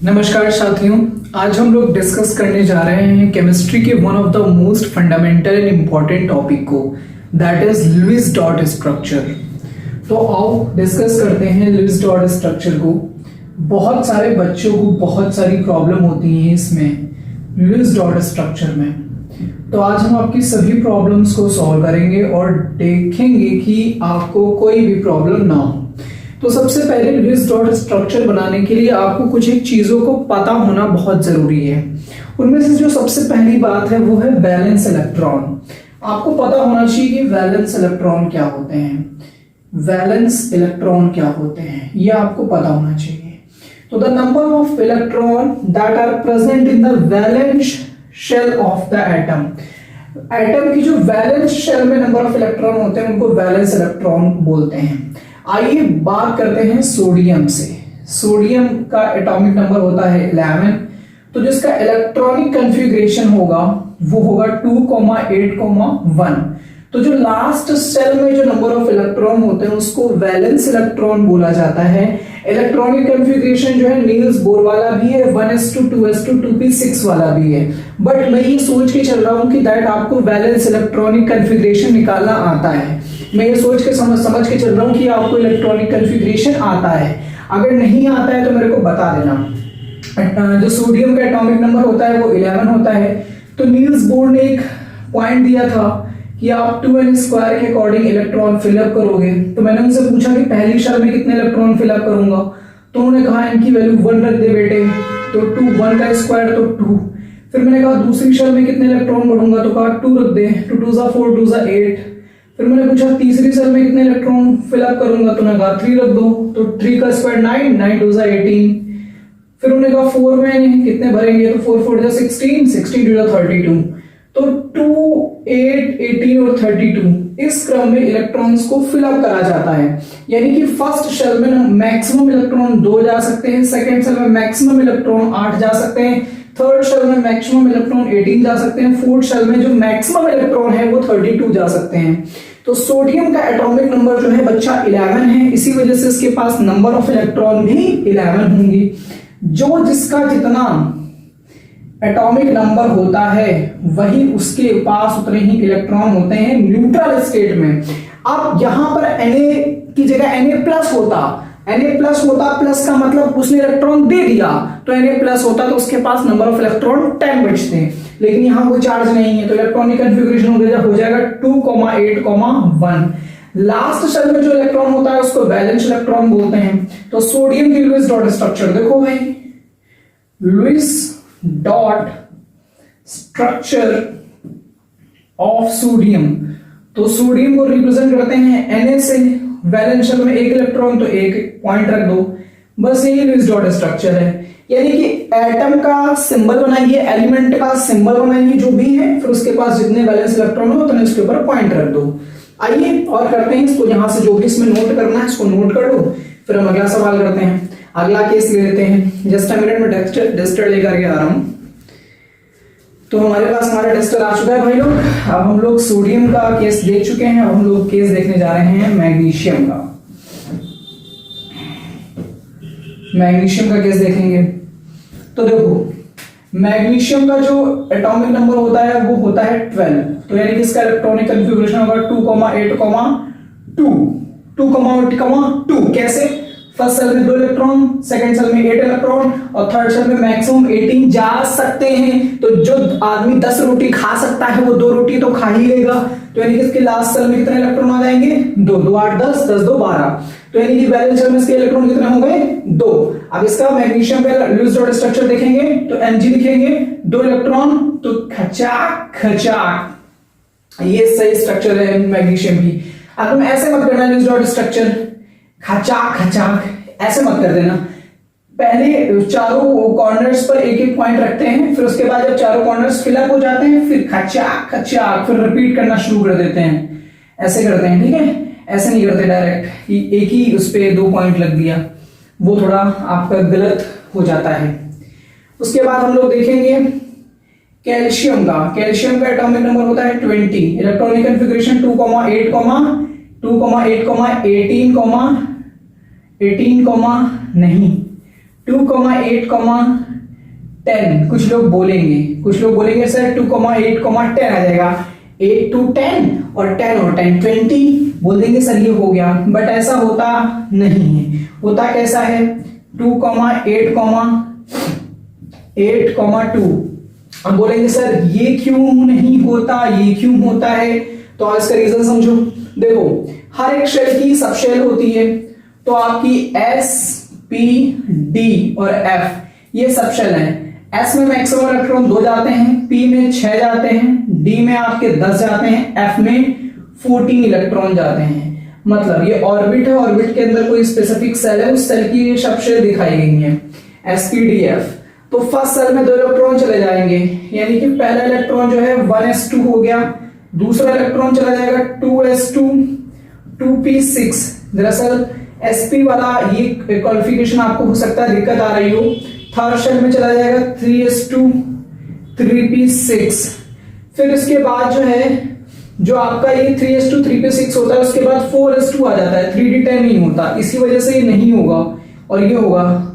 नमस्कार साथियों, आज हम लोग डिस्कस करने जा रहे हैं केमिस्ट्री के one of the most fundamental and important topic को, that is Lewis dot structure. तो आओ डिस्कस करते हैं लुईस डॉट स्ट्रक्चर को। बहुत सारे बच्चों को बहुत सारी प्रॉब्लम होती हैं इसमें लुईस डॉट स्ट्रक्चर में। तो आज हम आपकी सभी प्रॉब्लम्स को सॉल्व करेंगे और देखेंगे कि आपको कोई भी प्रॉब्लम ना हो। तो सबसे पहले लुईस डॉट स्ट्रक्चर बनाने के लिए आपको कुछ एक चीजों को पता होना बहुत जरूरी है। उनमें से जो सबसे पहली बात है वो है वैलेंस इलेक्ट्रॉन। आपको पता होना चाहिए कि वैलेंस इलेक्ट्रॉन क्या होते हैं, वैलेंस इलेक्ट्रॉन क्या होते हैं, ये आपको पता होना चाहिए। तो the number of electron that are present in the valence shell of the atom. Atom की जो वैलेंस शेल में नंबर ऑफ इलेक्ट्रॉन होते हैं उनको वैलेंस इलेक्ट्रॉन बोलते हैं। आइए बात करते हैं सोडियम से। सोडियम का एटॉमिक नंबर होता है 11। तो जिसका इलेक्ट्रॉनिक कॉन्फ़िगरेशन होगा वो होगा 2,8,1। तो जो लास्ट सेल में जो नंबर ऑफ इलेक्ट्रॉन होते हैं उसको वैलेंस इलेक्ट्रॉन बोला जाता है। इलेक्ट्रॉनिक कॉन्फ़िगरेशन जो है नील्स बोर वाला भी है, 1s2 2s2 2p6 वाला भी है। बट मैं ये सोच के चल रहा हूं कि दैट आपको वैलेंस इलेक्ट्रॉनिक कॉन्फ़िगरेशन निकालना आता है। मैं ये सोच के समझ के चल रहा हूं कि आपको इलेक्ट्रॉनिक कॉन्फ़िगरेशन आता है। अगर नहीं आता है तो मेरे को बता देना। जो सोडियम का एटॉमिक नंबर होता है वो 11 होता है। तो नील्स बोर ने एक पॉइंट दिया था कि आप 2n² के अकॉर्डिंग इलेक्ट्रॉन फिलअप करोगे। तो मैंने उनसे पूछा कि पहली शेल में कितने इलेक्ट्रॉन फिलअप करूंगा, तो उन्होंने कहा इनकी वैल्यू 1 रख दे बेटे। तो 2 1 का स्क्वायर तो 2। फिर मैंने कहा दूसरी शेल में कितने इलेक्ट्रॉन बढ़ूंगा, तो कहा 2 रख दे। 2 2 4 2 8। फिर मैंने पूछा तीसरी सेल में कितने इलेक्ट्रॉन फिलअप करूंगा, तो उन्होंने कहा 3 रख दो। तो 3 का स्क्वायर 9 9 2 18। फिर उन्होंने कहा 4 में कितने भरेंगे, तो 4 4 16 16 2 32। तो 2 8 18 और 32 इस क्रम में इलेक्ट्रॉन्स को फिलअप करा जाता है। यानी कि फर्स्ट शेल में मैक्सिमम इलेक्ट्रॉन 2 जा सकते हैं, सेकंड शेल में मैक्सिमम इलेक्ट्रॉन 8 जा सकते हैं, थर्ड शेल में मैक्सिमम इलेक्ट्रॉन 18 जा सकते हैं, फोर्थ शेल में जो मैक्सिमम इलेक्ट्रॉन है वो 32 जा सकते हैं। तो सोडियम का एटॉमिक नंबर जो है बच्चा 11 है, इसी वजह से इसके पास नंबर ऑफ इलेक्ट्रॉन भी 11 होंगे। जो जिसका जितना एटॉमिक नंबर होता है वही उसके पास उतने ही इलेक्ट्रॉन होते हैं न्यूट्रल स्टेट में। अब यहां पर Na की जगह Na+ होता, Na+ होता, प्लस का मतलब उसने इलेक्ट्रॉन दे दिया, तो Na+ होता तो उसके पास नंबर ऑफ इलेक्ट्रॉन 10 बचते हैं। लेकिन यहां कोई चार्ज नहीं है तो इलेक्ट्रॉनिक कॉन्फ़िगरेशन हो जाएगा 2,8,1। लास्ट शेल में जो इलेक्ट्रॉन होता है उसको वैलेंस इलेक्ट्रॉन बोलते हैं। तो सोडियम की लुईस डॉट स्ट्रक्चर देखो भाई, Lewis dot structure of sodium. तो सोडियम को रिप्रेजेंट करते हैं Na से, वैलेंस शेल में 1 इलेक्ट्रॉन तो 1 पॉइंट रख दो, बस यही लुईस डॉट स्ट्रक्चर है। यानी कि एटम का सिंबल बनाइए, एलिमेंट का सिंबल बनाइए जो भी है, फिर उसके पास जितने वैलेंस इलेक्ट्रॉन हो उतने उसके ऊपर पॉइंट रख दो। आइए और करते हैं इसको, यहां से जो भी इसमें नोट करना है इसको नोट कर लो, फिर हम अगला सवाल करते हैं। अगला केस ले लेते हैं। जस्ट अ मिनट में टेस्टर लेकर के आ रहा हूं। तो हमारे पास हमारा टेस्टर आ चुका है भाई लोग। अब हम लोग सोडियम का केस देख चुके हैं, अब हम लोग केस देखने जा रहे हैं मैग्नीशियम का। मैग्नीशियम का केस देखेंगे तो देखो, मैग्नीशियम का जो एटॉमिक नंबर होता है वो होता है 12। तो यानी कि इसका इलेक्ट्रॉनिक कॉन्फ़िगरेशन होगा 2,8,2। 2,8,2 कैसे? फर्स्ट सेल में 2 इलेक्ट्रॉन, सेकंड सेल में 8 इलेक्ट्रॉन और थर्ड सेल में मैक्सिमम 18 जा सकते हैं। तो जो आदमी 10 रोटी खा सकता है वो 2 रोटी तो खा ही लेगा। तो यानी कि इसके लास्ट सेल में कितने इलेक्ट्रॉन आ जाएंगे? 2 2 8 10 10 2 12। तो यानी कि वैलेंस शेल में इसके इलेक्ट्रॉन कितने हो गए? 2। अब इसका मैग्नीशियम का लुईस डॉट स्ट्रक्चर देखेंगे तो Mg लिखेंगे, 2 इलेक्ट्रॉन तो खचाक खचाक, ये सही स्ट्रक्चर है मैग्नीशियम की। अब तुम ऐसे मत करना लुईस डॉट स्ट्रक्चर खचाक खचाक, ऐसे मत कर देना। पहले चारों कॉर्नर्स पर एक एक पॉइंट रखते हैं, फिर उसके बाद जब चारों कॉर्नर्स फिलअप हो जाते हैं फिर खचाक खचाक, फिर रिपीट करना शुरू कर देते हैं। ऐसे करते हैं, ठीक है? ऐसे नहीं करते डायरेक्ट कि एक ही उस पे 2 पॉइंट लग दिया, वो थोड़ा आपका गलत हो जाता है। उसके बाद हम लोग देखेंगे कैल्शियम का। कैल्शियम का एटॉमिक नंबर होता है 20, इलेक्ट्रॉनिक कॉन्फ़िगरेशन 2,8, 2,8, 18, 18, नहीं 2,8,10 कुछ लोग बोलेंगे सर 2,8,10 आ जाएगा, 8 to 10 और 10 और 10 20 बोल देंगे सर ये हो गया, बट ऐसा होता नहीं है। होता कैसा है 2,8,2। अब बोलेंगे सर ये क्यों नहीं होता, ये क्यों होता है, तो इसका रीजन समझो। देखो हर एक शेल की सब शेल होती है, तो आपकी एस पी डी और एफ ये सब शेल है। एस में मैक्सिमम इलेक्ट्रॉन 2 जाते हैं, पी में 6 जाते हैं, डी में आपके 10 जाते हैं, एफ में 14 इलेक्ट्रॉन जाते हैं। मतलब ये ऑर्बिट है, ऑर्बिट के अंदर कोई स्पेसिफिक सेल है, उस सेल की ये सब शेल दिखाई गई है एस पी डी एफ। तो फर्स्ट सेल में 2 इलेक्ट्रॉन चले जाएंगे, यानी कि पहला इलेक्ट्रॉन जो है 1s2 हो गया, दूसरा इलेक्ट्रॉन चला जाएगा 2s2 2p6। दरअसल sp वाला ये क्वालिफिकेशन आपको हो सकता है दिक्कत आ रही हो। थर्ड शेल में चला जाएगा 3s2 3p6। फिर इसके बाद जो है जो आपका ये 3s2 3p6 होता है, उसके बाद 4s2 आ जाता है, 3d10 नहीं होता, इसी वजह से ये नहीं होगा और ये होगा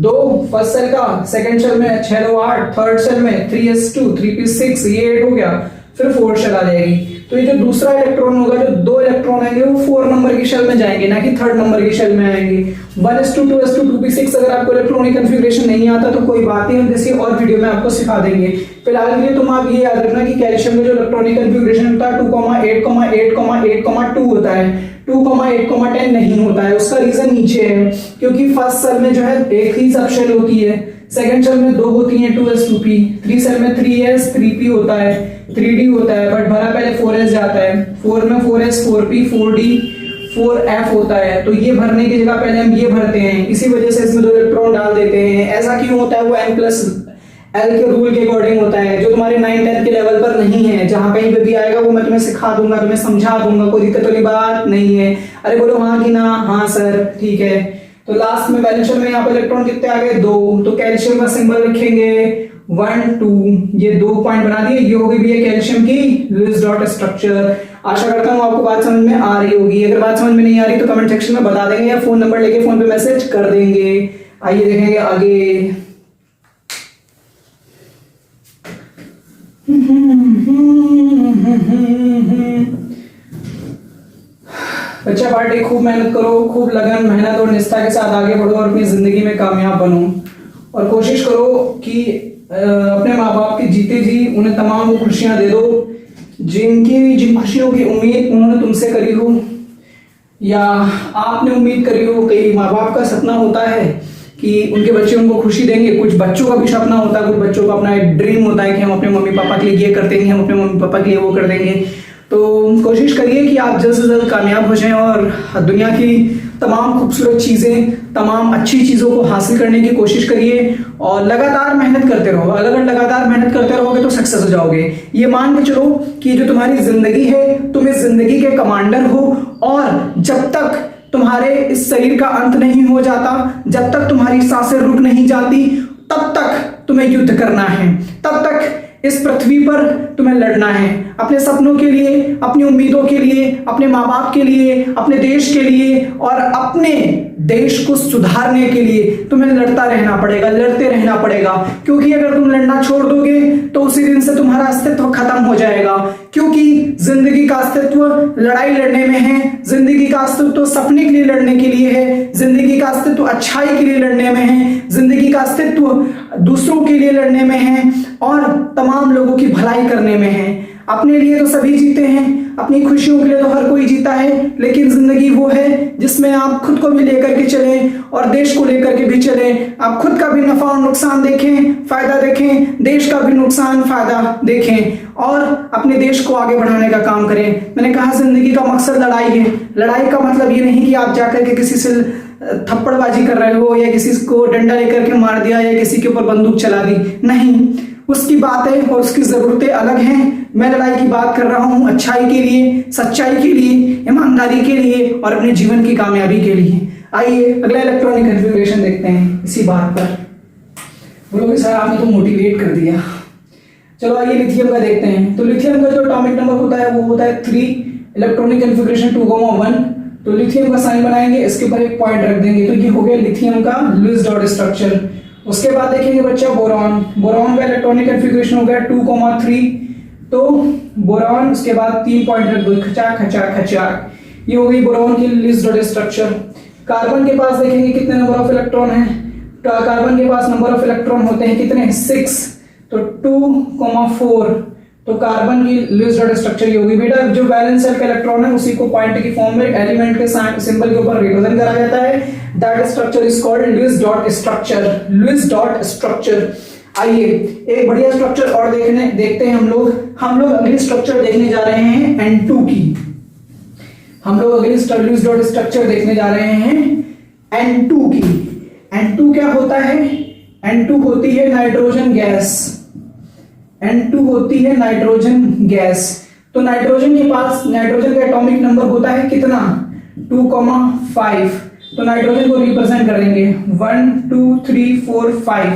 2 फर्स्ट सेल का, सेकंड शेल में 6 2 8, थर्ड शेल में 3s2 3p6 ये 8 हो गया, फिर 4 शेल आ जाएगी। तो ये जो दूसरा इलेक्ट्रॉन होगा, जो 2 इलेक्ट्रॉन आएंगे वो 4 नंबर की शेल में जाएंगे, ना कि 3rd नंबर की शेल में आएंगे। 1s2 2s2 2p6 अगर आपको इलेक्ट्रॉनिक कॉन्फ़िगरेशन नहीं आता तो कोई बात नहीं, हम किसी और वीडियो में आपको सिखा देंगे। फिलहाल के लिए तुम आप ये याद रखना कि कैल्शियम में जो इलेक्ट्रॉनिक कॉन्फ़िगरेशन होता है 2,8,8,8,2 होता है, 2,8,10 नहीं होता है। उसका रीजन नीचे है, क्योंकि फर्स्ट सेल में जो है एक ही सब शेल होती है, सेकंड सेल में 2 होती हैं 2s2p, 3 सेल में 3s 3p होता है, 3d होता है, बट भरा पहले 4s जाता है, 4 में 4s 4p 4d 4f होता है। तो ये भरने की जगह पहले हम ये भरते हैं, इसी वजह से इसमें 2 इलेक्ट्रॉन डाल देते हैं। ऐसा क्यों होता है, वो n+l के रूल के अकॉर्डिंग होता है, जो तुम्हारे 9th-10th के लेवल पर नहीं है। जहां कहीं पे भी आएगा वो मैं तुम्हें सिखा दूंगा, तुम्हें समझा दूंगा, कोई दिक्कत वाली बात नहीं है। अरे बोलो हाँ कि ना, हाँ सर ठीक है। तो लास्ट में बैलेंस शेल में यहाँ पे इलेक्ट्रॉन कितने आ गए 2, तो कैल्शियम का सिंबल रखेंगे 1 2, ये 2 पॉइंट बना दिए। ये होगी भी है कैल्शियम की लुईस डॉट स्ट्रक्चर। आशा करता हूँ आपको बात समझ में आ रही होगी। अगर बात समझ में नहीं आ रही तो कमेंट सेक्शन में बता देंगे या फोन नंबर लेके फोन पे मैसेज कर देंगे। आइए देखेंगे आगे। बच्चा पार्टी खूब मेहनत करो, खूब लगन मेहनत और निष्ठा के साथ आगे बढ़ो और अपनी जिंदगी में कामयाब बनो। और कोशिश करो कि अपने माँ बाप के जीते जी उन्हें तमाम वो खुशियां दे दो जिन खुशियों की उम्मीद उन्होंने तुमसे करी हो या आपने उम्मीद करी हो। कई माँ बाप का सपना होता है कि उनके बच्चे उनको खुशी देंगे, कुछ बच्चों का भी सपना होता है, कुछ बच्चों का अपना एक ड्रीम होता है कि हम अपने मम्मी पापा के लिए ये कर देंगे, हम अपने मम्मी पापा के लिए वो कर देंगे। तो कोशिश करिए कि आप जल्द से जल्द कामयाब हो जाएं और दुनिया की तमाम खूबसूरत चीज़ें, तमाम अच्छी चीज़ों को हासिल करने की कोशिश करिए और लगातार मेहनत करते रहो। अगर लगातार मेहनत करते रहोगे तो सक्सेस हो जाओगे। ये मान के चलो कि जो तुम्हारी जिंदगी है तुम इस जिंदगी के कमांडर हो और जब तक तुम्हारे इस शरीर का अंत नहीं हो जाता, जब तक तुम्हारी सांसें रुक नहीं जाती, तब तक तुम्हें युद्ध करना है, तब तक इस पृथ्वी पर तुम्हें लड़ना है। अपने सपनों के लिए, अपनी उम्मीदों के लिए, अपने माँ बाप के लिए, अपने देश के लिए और अपने देश को सुधारने के लिए तुम्हें लड़ता रहना पड़ेगा, लड़ते रहना पड़ेगा। क्योंकि अगर तुम लड़ना छोड़ दोगे तो उसी दिन से तुम्हारा अस्तित्व खत्म हो जाएगा। क्योंकि जिंदगी का अस्तित्व लड़ाई लड़ने में है, जिंदगी का अस्तित्व सपने के लिए लड़ने के लिए है, जिंदगी का अस्तित्व अच्छाई के लिए लड़ने में है, जिंदगी का अस्तित्व दूसरों के लिए लड़ने में है और तमाम लोगों की भलाई करने में है। अपने लिए तो सभी जीते हैं, अपनी खुशियों के लिए तो हर कोई जीता है, लेकिन जिंदगी वो है जिसमें आप खुद को भी लेकर के चलें और देश को लेकर के भी चलें। आप खुद का भी नफा और नुकसान देखें, फायदा देखें, देश का भी नुकसान फायदा देखें और अपने देश को आगे बढ़ाने का काम करें। मैंने कहा जिंदगी का मकसद लड़ाई है। लड़ाई का मतलब ये नहीं कि आप जाकर के किसी से थप्पड़बाजी कर रहे हो या किसी को डंडा लेकर के मार दिया या किसी के ऊपर बंदूक चला दी, नहीं। उसकी बातें और उसकी जरूरतें अलग हैं। मैं लड़ाई की बात कर रहा हूं अच्छाई के लिए, सच्चाई के लिए, ईमानदारी के लिए और अपने जीवन की कामयाबी के लिए। आइए अगला इलेक्ट्रॉनिक कॉन्फ़िगरेशन देखते हैं इसी बात पर। बोलोगे सर आपने तो मोटिवेट कर दिया। चलो आइए लिथियम का देखते हैं। तो लिथियम का जो एटॉमिक नंबर होता है वो होता है 3, इलेक्ट्रॉनिक कॉन्फ़िगरेशन 2,1, तो लिथियम का साइन बनाएंगे, इसके ऊपर एक पॉइंट रख देंगे, तो ये हो गया लिथियम का लुईस डॉट स्ट्रक्चर। उसके बाद देखेंगे बच्चा बोरॉन। बोरॉन का इलेक्ट्रॉनिक कॉन्फ़िगरेशन हो गया 2,3, तो बोरॉन उसके बाद 3 पॉइंट रख दो, खचा खचा खचा, ये हो गई बोरॉन की लुईस डॉट स्ट्रक्चर। कार्बन के पास देखेंगे कितने नंबर ऑफ इलेक्ट्रॉन है, कार्बन के पास नंबर ऑफ इलेक्ट्रॉन होते हैं कितने, 6, तो 2,4, तो कार्बन की लुईस डॉट स्ट्रक्चर ये होगी। बेटा जो वैलेंस शेल का इलेक्ट्रॉन है उसी को पॉइंट की फॉर्म में एलिमेंट के सिंबल के ऊपर रिप्रेजेंट करा जाता है, that structure is called Lewis dot structure, Lewis dot structure. आइए एक बढ़िया स्ट्रक्चर और देखते हैं हम लोग अगली स्ट्रक्चर देखने जा रहे हैं N2 की। हम लोग अगली लुईस डॉट स्ट्रक्चर देखने जा रहे हैं N2 की। N2 क्या होता है, N2 होती है नाइट्रोजन गैस, N2 होती है नाइट्रोजन गैस। तो नाइट्रोजन के पास नाइट्रोजन का एटॉमिक नंबर होता है कितना, 2,5, तो नाइट्रोजन को रिप्रेजेंट करेंगे 1 2 3 4 5,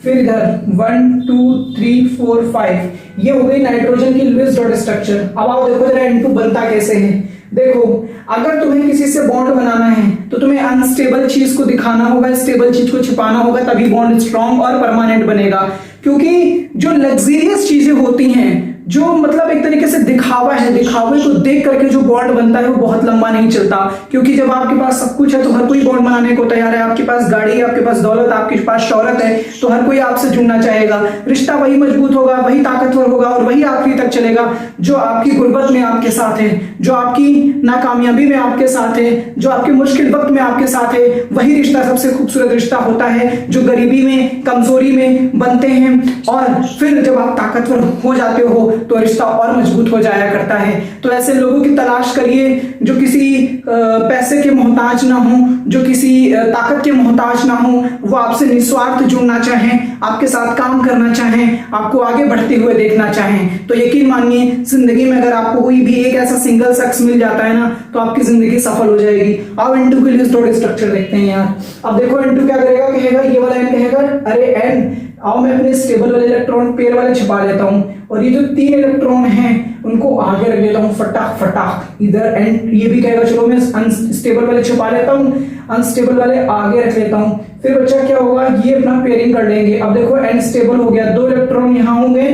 फिर इधर 1 2 3 4 5, ये हो गई नाइट्रोजन की लुईस डॉट स्ट्रक्चर। अब आओ देखो जरा N2 बनता कैसे है। देखो अगर तुम्हें किसी से बॉन्ड बनाना है तो तुम्हें अनस्टेबल चीज को दिखाना होगा, स्टेबल चीज को छिपाना होगा, तभी बॉन्ड स्ट्रॉन्ग और परमानेंट बनेगा। क्योंकि जो लग्जरियस चीजें होती हैं, जो मतलब एक तरीके से दिखावा है, दिखावे को देख करके जो बॉन्ड बनता है वो बहुत लंबा नहीं चलता। क्योंकि जब आपके पास सब कुछ है तो हर कोई बॉन्ड बनाने को तैयार है, आपके पास गाड़ी है, आपके पास दौलत, आपके पास शौहरत है, तो हर कोई आपसे जुड़ना चाहेगा। रिश्ता वही मजबूत होगा, वही ताकतवर होगा और वही आखिरी तक चलेगा जो आपकी गुर्बत में आपके साथ है, जो आपकी नाकामयाबी में आपके साथ है, जो आपके मुश्किल वक्त में आपके साथ है। वही रिश्ता सबसे खूबसूरत रिश्ता होता है जो गरीबी में, कमजोरी में बनते हैं, और फिर जब आप ताकतवर हो जाते हो तो रिश्ता और मजबूत हो जाया करता है। तो ऐसे लोगों की तलाश करिए जो किसी पैसे के मोहताज ना हो, जो किसी ताकत के मोहताज ना हो, वो आपसे निस्वार्थ जुड़ना चाहें, आपके साथ काम करना चाहें, आपको आगे बढ़ते हुए देखना चाहें। तो यकीन मानिए जिंदगी में अगर आपको कोई भी एक ऐसा सिंगल शख्स मिल जाता है ना तो आपकी जिंदगी सफल हो जाएगी। अब N2 के लिए थोड़े स्ट्रक्चर देखते हैं यार। अब देखो N2 क्या करेगा, कहेगा ये वाला N कहेगा अरे N आओ मैं अपने स्टेबल वाले इलेक्ट्रॉन पेयर वाले छिपा लेता हूं, और ये जो 3 इलेक्ट्रॉन हैं उनको आगे रख लेता हूं फटाक फटाक इधर। एंड ये भी कहेगा चलो मैं अनस्टेबल वाले छिपा लेता हूं, अनस्टेबल वाले आगे रख लेता हूं। फिर बच्चा क्या होगा, ये अपना पेयरिंग कर लेंगे। अब देखो N स्टेबल हो गया, 2 इलेक्ट्रॉन यहां होंगे,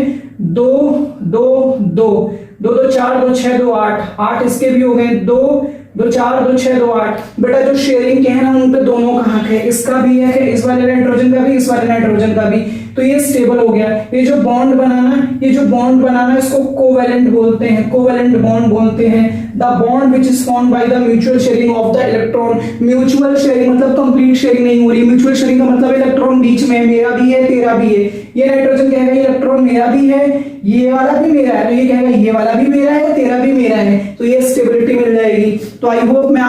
2 2 2 2 2 4 2 6 2 8 8 इसके भी हो गए, 2 2 4 2 6 2 8। बेटा जो शेयरिंग के हैं ना उन पे दोनों का हक है, इसका भी है, इस वाले नाइट्रोजन का भी, इस वाले नाइट्रोजन का भी। तो ये स्टेबल हो गया। ये जो बॉन्ड बनाना इसको कोवेलेंट बोलते हैं, कोवेलेंट बॉन्ड बोलते हैं। The bond which is formed by the mutual sharing of the electron. Mutual sharing मतलब कंप्लीट शेयरिंग नहीं हो रही, म्यूचुअल शेयरिंग का मतलब इलेक्ट्रॉन बीच में, मेरा भी है तेरा भी है। ये नाइट्रोजन कहेगा ये इलेक्ट्रॉन मेरा भी है, ये वाला भी मेरा है, तो ये कहेगा ये वाला भी मेरा है, तेरा भी मेरा है, तो ये स्टेबिलिटी मिल जाएगी। तो आई होप मैं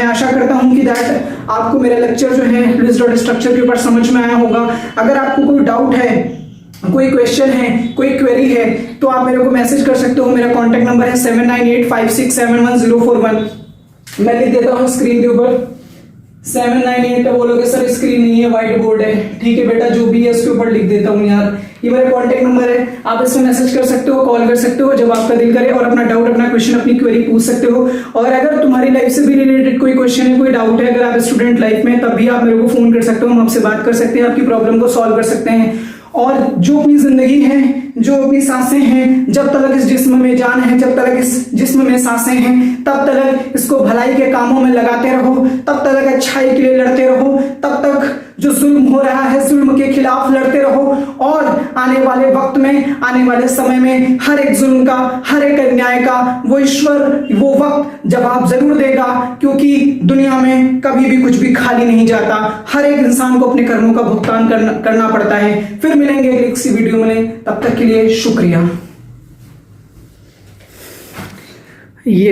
आशा करता हूं कि दैट आपको मेरा लेक्चर जो है लुईस डॉट स्ट्रक्चर के ऊपर समझ में आया होगा। अगर आपको कोई डाउट है, कोई क्वेश्चन है, कोई क्वेरी है, तो आप मेरे को मैसेज कर सकते हो। मेरा कॉन्टेक्ट नंबर है 7985671041। मैं लिख देता हूँ स्क्रीन के ऊपर 798 पे बोलोगे सर स्क्रीन नहीं है, व्हाइट बोर्ड है, ठीक है बेटा जो भी है उसके ऊपर लिख देता हूँ यार। ये मेरा कॉन्टेक्ट नंबर है, आप इसमें मैसेज कर सकते हो, कॉल कर सकते हो जब आपका दिल करे, और अपना डाउट, अपना क्वेश्चन, अपनी क्वेरी पूछ सकते हो। और अगर तुम्हारी लाइफ से भी रिलेटेड कोई क्वेश्चन है, कोई डाउट है, अगर आप स्टूडेंट लाइफ में, तब भी आप मेरे को फोन कर सकते हो, हम आपसे बात कर सकते हैं, आपकी प्रॉब्लम को सॉल्व कर सकते हैं। और जो अपनी जिंदगी है, जो अपनी सांसें हैं, जब तक इस जिस्म में जान है, जब तक इस जिस्म में सांसें हैं, तब तक इसको भलाई के कामों में लगाते रहो, तब तक अच्छाई के लिए लड़ते रहो, तब तक जो जुल्म हो रहा है जुल्म के खिलाफ लड़ते रहो। और आने वाले वक्त में, आने वाले समय में हर एक जुल्म का, हर एक अन्याय का वो ईश्वर वो वक्त जवाब जरूर देगा, क्योंकि दुनिया में कभी भी कुछ भी खाली नहीं जाता। हर एक इंसान को अपने कर्मों का भुगतान करना पड़ता है। फिर मिलेंगे अगली किसी वीडियो में, तब तक के लिए शुक्रिया। ये